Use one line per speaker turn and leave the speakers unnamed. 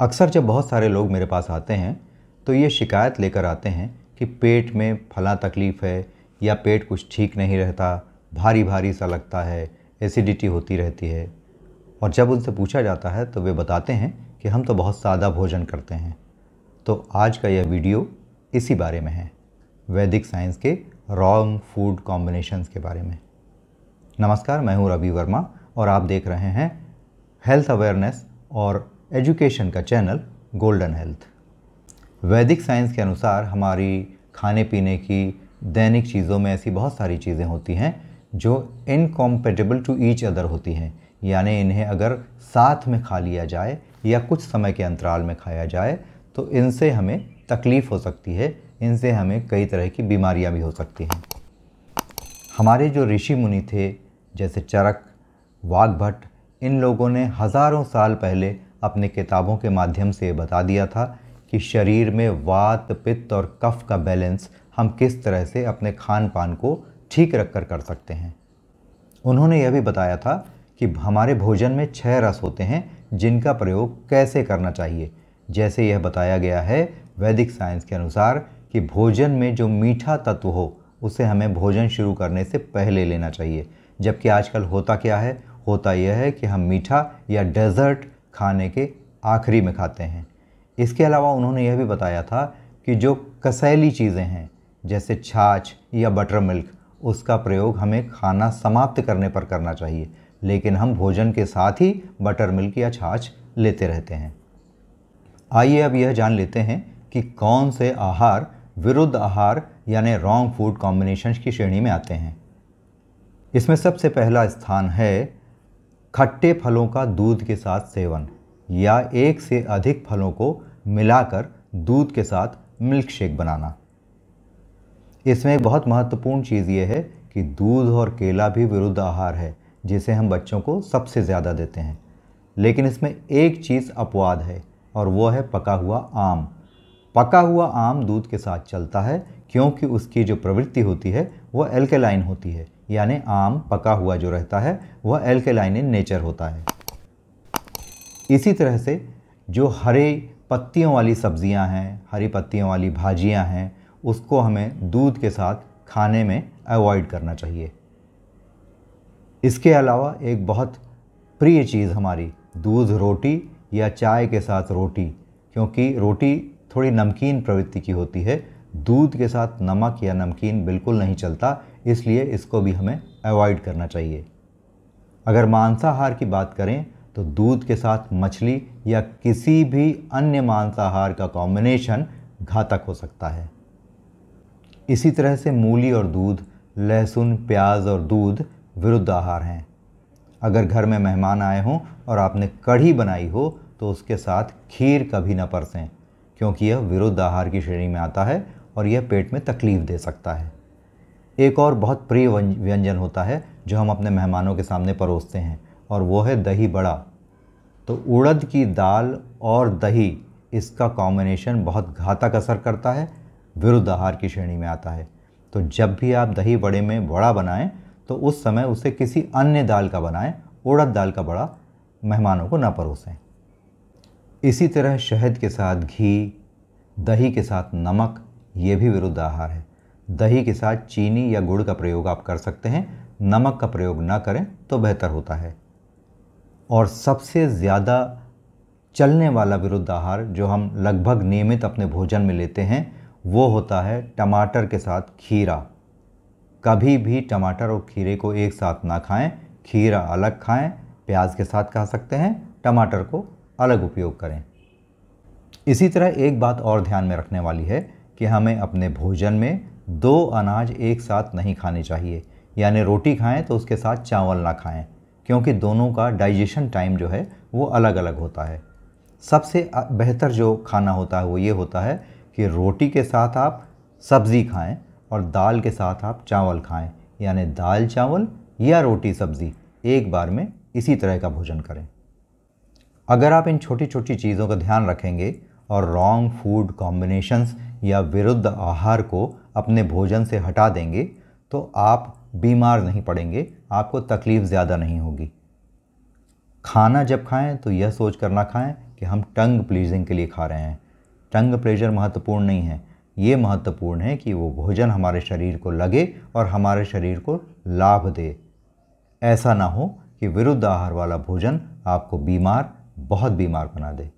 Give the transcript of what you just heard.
अक्सर जब बहुत सारे लोग मेरे पास आते हैं तो ये शिकायत लेकर आते हैं कि पेट में फला तकलीफ़ है या पेट कुछ ठीक नहीं रहता, भारी भारी सा लगता है, एसिडिटी होती रहती है। और जब उनसे पूछा जाता है तो वे बताते हैं कि हम तो बहुत सादा भोजन करते हैं। तो आज का यह वीडियो इसी बारे में है, वैदिक साइंस के रॉन्ग फूड कॉम्बिनेशंस के बारे में। नमस्कार, मैं हूँ रवि वर्मा और आप देख रहे हैं हेल्थ अवेयरनेस और एजुकेशन का चैनल गोल्डन हेल्थ। वैदिक साइंस के अनुसार हमारी खाने पीने की दैनिक चीज़ों में ऐसी बहुत सारी चीज़ें होती हैं जो इनकॉम्पेटिबल टू ईच अदर होती हैं, यानी इन्हें अगर साथ में खा लिया जाए या कुछ समय के अंतराल में खाया जाए तो इनसे हमें तकलीफ़ हो सकती है, इनसे हमें कई तरह की बीमारियां भी हो सकती हैं। हमारे जो ऋषि मुनि थे जैसे चरक, वाग्भट, इन लोगों ने हज़ारों साल पहले अपने किताबों के माध्यम से बता दिया था कि शरीर में वात, पित्त और कफ का बैलेंस हम किस तरह से अपने खान पान को ठीक रख कर सकते हैं। उन्होंने यह भी बताया था कि हमारे भोजन में 6 रस होते हैं जिनका प्रयोग कैसे करना चाहिए। जैसे यह बताया गया है वैदिक साइंस के अनुसार कि भोजन में जो मीठा तत्व हो उसे हमें भोजन शुरू करने से पहले लेना चाहिए, जबकि आजकल होता क्या है, होता यह है कि हम मीठा या डेज़र्ट खाने के आखिरी में खाते हैं। इसके अलावा उन्होंने यह भी बताया था कि जो कसैली चीज़ें हैं जैसे छाछ या बटर मिल्क, उसका प्रयोग हमें खाना समाप्त करने पर करना चाहिए, लेकिन हम भोजन के साथ ही बटर मिल्क या छाछ लेते रहते हैं। आइए अब यह जान लेते हैं कि कौन से आहार विरुद्ध आहार यानी रॉन्ग फूड कॉम्बिनेशंस की श्रेणी में आते हैं। इसमें सबसे पहला स्थान है खट्टे फलों का दूध के साथ सेवन या एक से अधिक फलों को मिलाकर दूध के साथ मिल्क शेक बनाना। इसमें एक बहुत महत्वपूर्ण चीज़ ये है कि दूध और केला भी विरुद्ध आहार है जिसे हम बच्चों को सबसे ज़्यादा देते हैं, लेकिन इसमें एक चीज़ अपवाद है और वो है पका हुआ आम। पका हुआ आम दूध के साथ चलता है क्योंकि उसकी जो प्रवृत्ति होती है वह एल्केलाइन होती है, यानी आम पका हुआ जो रहता है वह एल्केलाइन इन नेचर होता है। इसी तरह से जो हरे पत्तियों वाली सब्जियां हैं, हरी पत्तियों वाली भाजियां हैं, उसको हमें दूध के साथ खाने में अवॉइड करना चाहिए। इसके अलावा एक बहुत प्रिय चीज़ हमारी दूध रोटी या चाय के साथ रोटी, क्योंकि रोटी थोड़ी नमकीन प्रवृत्ति की होती है, दूध के साथ नमक या नमकीन बिल्कुल नहीं चलता, इसलिए इसको भी हमें अवॉइड करना चाहिए। अगर मांसाहार की बात करें तो दूध के साथ मछली या किसी भी अन्य मांसाहार का कॉम्बिनेशन घातक हो सकता है। इसी तरह से मूली और दूध, लहसुन, प्याज और दूध विरुद्ध आहार हैं। अगर घर में मेहमान आए हों और आपने कढ़ी बनाई हो तो उसके साथ खीर कभी न परसें, क्योंकि यह विरुद्ध आहार की श्रेणी में आता है और यह पेट में तकलीफ़ दे सकता है। एक और बहुत प्रिय व्यंजन होता है जो हम अपने मेहमानों के सामने परोसते हैं और वो है दही बड़ा। तो उड़द की दाल और दही, इसका कॉम्बिनेशन बहुत घातक असर करता है, विरुद्ध आहार की श्रेणी में आता है। तो जब भी आप दही बड़े में बड़ा बनाएं तो उस समय उसे किसी अन्य दाल का बनाएं, उड़द दाल का बड़ा मेहमानों को ना परोसें। इसी तरह शहद के साथ घी, दही के साथ नमक, ये भी विरुद्ध आहार है। दही के साथ चीनी या गुड़ का प्रयोग आप कर सकते हैं, नमक का प्रयोग ना करें तो बेहतर होता है। और सबसे ज़्यादा चलने वाला विरुद्ध आहार जो हम लगभग नियमित अपने भोजन में लेते हैं वो होता है टमाटर के साथ खीरा। कभी भी टमाटर और खीरे को एक साथ ना खाएं, खीरा अलग खाएं, प्याज के साथ खा सकते हैं, टमाटर को अलग उपयोग करें। इसी तरह एक बात और ध्यान में रखने वाली है कि हमें अपने भोजन में 2 अनाज एक साथ नहीं खाने चाहिए, यानी रोटी खाएं तो उसके साथ चावल ना खाएं, क्योंकि दोनों का डाइजेशन टाइम जो है वो अलग अलग होता है। सबसे बेहतर जो खाना होता है वो ये होता है कि रोटी के साथ आप सब्ज़ी खाएं और दाल के साथ आप चावल खाएं, यानी दाल चावल या रोटी सब्ज़ी एक बार में इसी तरह का भोजन करें। अगर आप इन छोटी छोटी चीज़ों का ध्यान रखेंगे और रॉन्ग फूड कॉम्बिनेशंस या विरुद्ध आहार को अपने भोजन से हटा देंगे तो आप बीमार नहीं पड़ेंगे, आपको तकलीफ़ ज़्यादा नहीं होगी। खाना जब खाएं तो यह सोच कर ना खाएं कि हम टंग प्लीजिंग के लिए खा रहे हैं। टंग प्लेजर महत्वपूर्ण नहीं है, ये महत्वपूर्ण है कि वो भोजन हमारे शरीर को लगे और हमारे शरीर को लाभ दे। ऐसा ना हो कि विरुद्ध आहार वाला भोजन आपको बहुत बीमार बना दे।